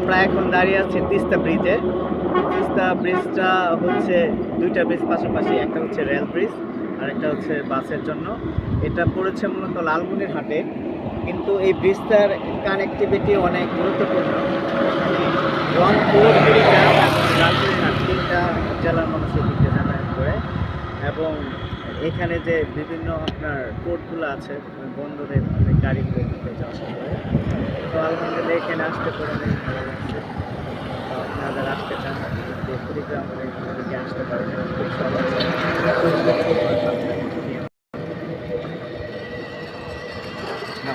আমরা এখন দাঁড়িয়ে আছি তিস্তা ব্রিজে। তিস্তা ব্রিজটা হচ্ছে দুইটা ব্রিজ পাশাপাশি, একটা হচ্ছে রেল ব্রিজ আর একটা হচ্ছে বাসের জন্য। এটা পড়েছে মূলত লালমনিরহাটে, কিন্তু এই ব্রিজটার কানেক্টিভিটি অনেক গুরুত্বপূর্ণ। এখানে রংপুর, কুড়িগ্রাম এবং লালমনিরহাট তিনটা জেলার মানুষ এই দিকে যাতায়াত করে। এবং এখানে যে বিভিন্ন আপনার পোর্টগুলো আছে, বন্দরে অনেক গাড়িগুলো এদিকে যাওয়া আসা করে। তো আলহামদুলিল্লাহ এখানে আসতে পারে অনেক ভালো লাগছে। তো আপনারা আসতে চান যে কুড়িগ্রাম এদিকে আসতে পারেন, খুব সহজ। না।